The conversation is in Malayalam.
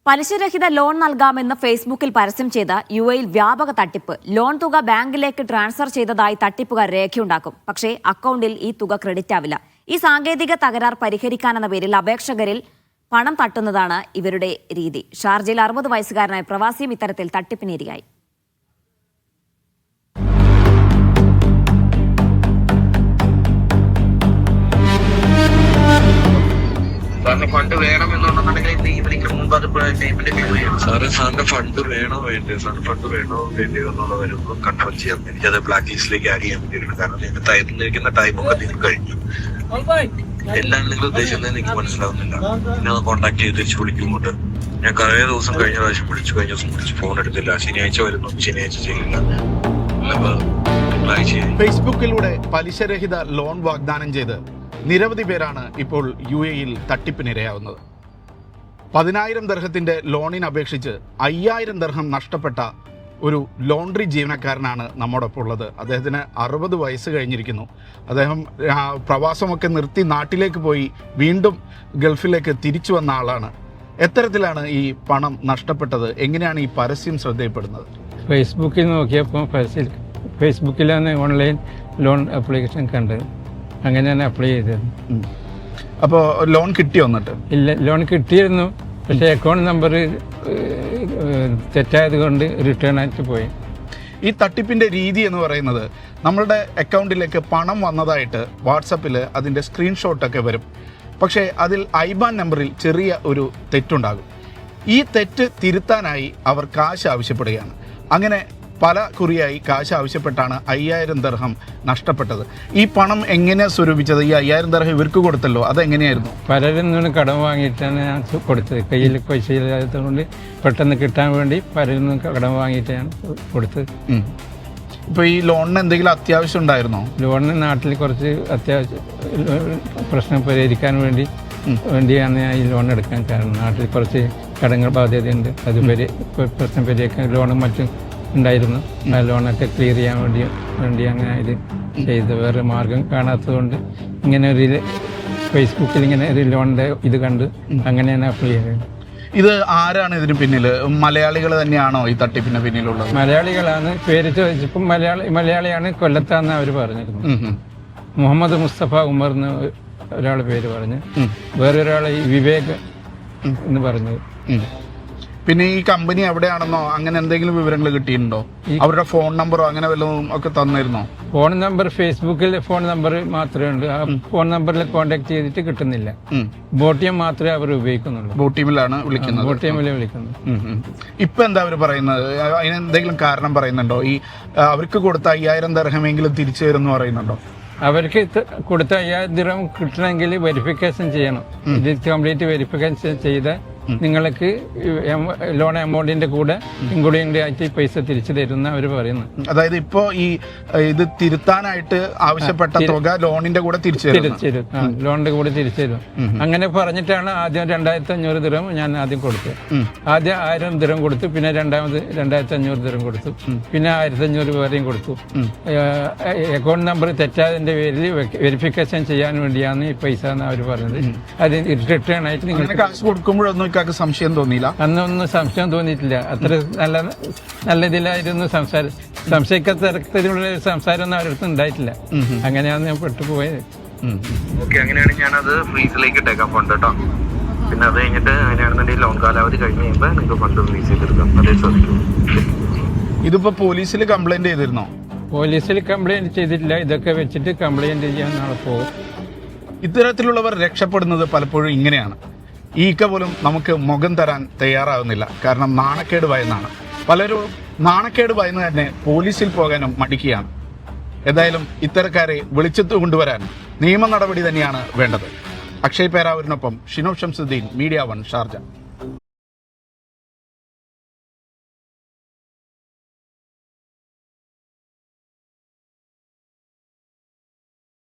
പലിശരഹിത ലോൺ നൽകാമെന്ന് ഫേസ്ബുക്കിൽ പരസ്യം ചെയ്ത യുഎയിൽ വ്യാപക തട്ടിപ്പ്. ലോൺ തുക ബാങ്കിലേക്ക് ട്രാൻസ്ഫർ ചെയ്തതായി തട്ടിപ്പുകാർ രേഖയുണ്ടാക്കും. പക്ഷേ അക്കൗണ്ടിൽ ഈ തുക ക്രെഡിറ്റ് ആവില്ല. ഈ സാങ്കേതിക തകരാർ പരിഹരിക്കാനെന്ന പേരിൽ അപേക്ഷകരിൽ പണം തട്ടുന്നതാണ് ഇവരുടെ രീതി. ഷാർജയിൽ 60 വയസ്സുകാരനായ പ്രവാസിയും ഇത്തരത്തിൽ തട്ടിപ്പിനിരയായി. ഫണ്ട് വേണമെന്നുണ്ടെന്നുണ്ടെങ്കിൽ മുമ്പ് അത് പേയ്മെന്റ് ചെയ്യും. സാറിന്റെ ഫണ്ട് വേണോ വേണ്ടേ, ഫണ്ട് വേണോ വേണ്ടയോ എന്നുള്ളവരൊന്നും കൺഫേം ചെയ്യാം. എനിക്കത് ബ്ലാക്ക് ലിസ്റ്റിലേക്ക് ആഡ് ചെയ്യാൻ വേണ്ടിയിരുന്നു. കാരണം നിങ്ങൾ തന്നിരിക്കുന്ന ടൈമൊക്കെ നിങ്ങൾ കഴിഞ്ഞു. എല്ലാം നിങ്ങൾ ഉദ്ദേശിക്കുന്നത് എനിക്ക് മനസ്സിലാവുന്നില്ല. പിന്നെ അത് കോൺടാക്ട് ചെയ്ത് തിരിച്ചു വിളിക്കുമ്പോട്ട് ഞാൻ കുറേ ദിവസം കഴിഞ്ഞ പ്രാവശ്യം വിളിച്ചു, കഴിഞ്ഞ ദിവസം വിളിച്ച് ഫോൺ എടുത്തില്ല. ശനിയാഴ്ച വരുന്നു, ശനിയാഴ്ച ചെയ്യില്ല. ഫേസ്ബുക്കിലൂടെ പലിശരഹിത ലോൺ വാഗ്ദാനം ചെയ്ത് നിരവധി പേരാണ് ഇപ്പോൾ UAEയിൽ തട്ടിപ്പിനിരയാവുന്നത്. 10,000 ദർഹത്തിന്റെ ലോണിന് അപേക്ഷിച്ച് 5,000 ദർഹം നഷ്ടപ്പെട്ട ഒരു ലോണ്ടറി ജീവനക്കാരനാണ് നമ്മോടൊപ്പം ഉള്ളത്. അദ്ദേഹത്തിന് 60 വയസ്സ് കഴിഞ്ഞിരിക്കുന്നു. അദ്ദേഹം പ്രവാസമൊക്കെ നിർത്തി നാട്ടിലേക്ക് പോയി വീണ്ടും ഗൾഫിലേക്ക് തിരിച്ചു വന്ന ആളാണ്. എത്തരത്തിലാണ് ഈ പണം നഷ്ടപ്പെട്ടത്? എങ്ങനെയാണ് ഈ പരസ്യം ശ്രദ്ധയിൽപ്പെടുന്നത്? ഫേസ്ബുക്കിൽ നോക്കിയപ്പോൾ ഫേസ്ബുക്കിലാണ് ഓൺലൈൻ ലോൺ ആപ്ലിക്കേഷൻ കണ്ടത്. അങ്ങനെയാണ് അപ്ലൈ ചെയ്തത്. അപ്പോൾ ലോൺ കിട്ടിയോ? എന്നിട്ട് ഇല്ല, ലോൺ കിട്ടിയിരുന്നു. പക്ഷേ അക്കൗണ്ട് നമ്പർ തെറ്റായത് കൊണ്ട് റിട്ടേൺ ആയിട്ട് പോയി. ഈ തട്ടിപ്പിൻ്റെ രീതി എന്ന് പറയുന്നത് നമ്മളുടെ അക്കൗണ്ടിലേക്ക് പണം വന്നതായിട്ട് വാട്സപ്പിൽ അതിൻ്റെ സ്ക്രീൻഷോട്ടൊക്കെ വരും. പക്ഷേ അതിൽ IBAN നമ്പറിൽ ചെറിയ ഒരു തെറ്റുണ്ടാകും. ഈ തെറ്റ് തിരുത്താനായി അവർ കാശ് ആവശ്യപ്പെടുകയാണ്. അങ്ങനെ പല കുറിയായി കാശ് ആവശ്യപ്പെട്ടാണ് 5,000 ദർഹം നഷ്ടപ്പെട്ടത്. ഈ പണം എങ്ങനെയാണ് സ്വരൂപിച്ചത്? ഈ 5,000 ദർഹം ഇവർക്ക് കൊടുത്തല്ലോ, അതെങ്ങനെയായിരുന്നു? പലരിൽ നിന്ന് കടം വാങ്ങിയിട്ടാണ് ഞാൻ കൊടുത്തത്. കയ്യിൽ പൈസ ഇല്ലാത്തതുകൊണ്ട് പെട്ടെന്ന് കിട്ടാൻ വേണ്ടി പലരിൽ നിന്ന് കടം വാങ്ങിയിട്ടാണ് കൊടുത്തത്. ഇപ്പോൾ ഈ ലോണിന് എന്തെങ്കിലും അത്യാവശ്യം ഉണ്ടായിരുന്നോ? ലോണിന് നാട്ടിൽ കുറച്ച് അത്യാവശ്യം പ്രശ്നം പരിഹരിക്കാൻ വേണ്ടിയാണ് ഞാൻ ഈ ലോൺ എടുക്കാൻ കാരണം. നാട്ടിൽ കുറച്ച് കടങ്ങൾ ബാധ്യതയുണ്ട്. അത് പ്രശ്നം പരിഹരിക്കാൻ ലോണും മറ്റും ഉണ്ടായിരുന്നു. ആ ലോണൊക്കെ ക്ലിയർ ചെയ്യാൻ വേണ്ടി അങ്ങനെ ഇത് ചെയ്ത് വേറെ മാർഗം കാണാത്തതുകൊണ്ട് ഇങ്ങനെ ഒരു ഫേസ്ബുക്കിൽ ഇങ്ങനെ ഒരു ലോണിൻ്റെ ഇത് കണ്ട് അങ്ങനെയാണ് അപ്ലൈ ചെയ്തത്. ഇത് ആരാണ് ഇതിന് പിന്നിൽ? മലയാളികൾ തന്നെയാണോ ഈ തട്ടിപ്പിന് പിന്നിലുള്ളത്? മലയാളികളാണ്. പേര് ചോദിച്ചപ്പോൾ മലയാളിയാണ്, കൊല്ലത്താന്ന് അവർ പറഞ്ഞിരുന്നു. മുഹമ്മദ് മുസ്തഫ ഉമർ എന്ന് ഒരാൾ പേര് പറഞ്ഞു, വേറൊരാൾ വിവേക് എന്ന് പറഞ്ഞത്. പിന്നെ ഈ കമ്പനി എവിടെയാണെന്നോ അങ്ങനെ എന്തെങ്കിലും വിവരങ്ങൾ കിട്ടിയിട്ടുണ്ടോ? അവരുടെ ഫോൺ നമ്പറോ അങ്ങനെ വല്ലതും ഒക്കെ തന്നിരുന്നോ? ഫോൺ നമ്പർ ഫേസ്ബുക്കിൽ ഫോൺ നമ്പർ മാത്രമേ ഉണ്ട്. ആ ഫോൺ നമ്പറിൽ കോൺടാക്ട് ചെയ്തിട്ട് കിട്ടുന്നില്ല. ബോട്ടിയം മാത്രമേ അവർ ഉപയോഗിക്കുന്നുള്ളൂ. ബോട്ടിമിലാണ് വിളിക്കുന്നത്. ബോട്ടിയമിലെ വിളിക്കുന്നത്. ഇപ്പൊ എന്താ അവർ പറയുന്നത്? അതിന് എന്തെങ്കിലും കാരണം പറയുന്നുണ്ടോ? ഈ അവർക്ക് കൊടുത്ത 5,000 ദർഹമെങ്കിലും തിരിച്ചു തരുമെന്ന് പറയുന്നുണ്ടോ? അവർക്ക് കൊടുത്ത 5,000 ദിർഹം കിട്ടണമെങ്കിൽ വെരിഫിക്കേഷൻ ചെയ്യണം. ഇത് കംപ്ലീറ്റ് വെരിഫിക്കേഷൻ ചെയ്ത് നിങ്ങൾക്ക് ലോൺ എമൗണ്ടിന്റെ കൂടെ ഇൻക്ലൂഡിംഗ് ആയിട്ട് പൈസ തിരിച്ചു തരുന്ന അവർ പറയുന്നു. അതായത് ഇപ്പോ ഈ ഇത് തിരുത്താനായിട്ട് ആവശ്യപ്പെട്ട തുക ലോണിന്റെ കൂടെ തിരിച്ചു തരും. ലോണിന്റെ കൂടെ തിരിച്ചു തരും. അങ്ങനെ പറഞ്ഞിട്ടാണ് ആദ്യം 2,500 ദിർഹം ഞാൻ ആദ്യം കൊടുത്തത്. ആദ്യം 1,000 ദിർഹം കൊടുത്തു, പിന്നെ രണ്ടാമത് 2,500 ദിർഹം കൊടുത്തു, പിന്നെ 1,500 വേറെയും കൊടുത്തു. അക്കൗണ്ട് നമ്പർ തെറ്റാതിന്റെ പേരിൽ വെരിഫിക്കേഷൻ ചെയ്യാൻ വേണ്ടിയാണ് ഈ പൈസ എന്ന് അവർ പറഞ്ഞത്. അത് റിട്ടേൺ ആയിട്ട് നിങ്ങൾ കാശ് കൊടുക്കുമ്പോഴൊന്നും സംശയം തോന്നിയില്ല? അന്നൊന്നും സംശയം തോന്നിയിട്ടില്ല. അത്ര നല്ല ഇതിലായിരുന്നു സംസാരം. സംശയിക്കാത്ത തരത്തിലുള്ള സംസാരം ഒന്നും അവരുടെ ഉണ്ടായിട്ടില്ല. അങ്ങനെയാണ് ഞാൻ പെട്ടുപോയത്. അങ്ങനെയാണ് ഞാനത് ഫ്രീസിലേക്ക് ഇട്ടേക്കാം ഫണ്ട് കേട്ടോ. പിന്നെ അത് കഴിഞ്ഞിട്ട് അങ്ങനെയാണെന്നുണ്ടെങ്കിൽ ലോൺ കാലാവധി കഴിഞ്ഞ് കഴിയുമ്പോൾ നിങ്ങൾക്ക് ഫണ്ട് റിലീസ് ചെയ്തെടുക്കാം. അതേ ശ്രദ്ധിക്കും. ഇതിപ്പോ പോലീസിൽ കംപ്ലൈന്റ് ചെയ്തിരുന്നോ? പോലീസിൽ കംപ്ലൈന്റ് ചെയ്തിട്ടില്ല. ഇതൊക്കെ വെച്ചിട്ട് കംപ്ലൈന്റ് ചെയ്യാൻ നാളെ പോകും. ഇത്തരത്തിലുള്ളവർ രക്ഷപ്പെടുന്നത് പലപ്പോഴും ഇങ്ങനെയാണ്. ഈക്ക പോലും നമുക്ക് മുഖം തരാൻ തയ്യാറാവുന്നില്ല. കാരണം നാണക്കേട് ഭയന്നാണ്. പലരും നാണക്കേട് ഭയന്ന് തന്നെ പോലീസിൽ പോകാനും മടിക്കുകയാണ്. എന്തായാലും ഇത്തരക്കാരെ വെളിച്ചത്ത് കൊണ്ടുവരാൻ നിയമ നടപടി തന്നെയാണ് വേണ്ടത്. അക്ഷയ് പേരാവൂരിനൊപ്പം ഷിനോ ഷംസുദ്ദീൻ, മീഡിയ 1 ഷാർജ.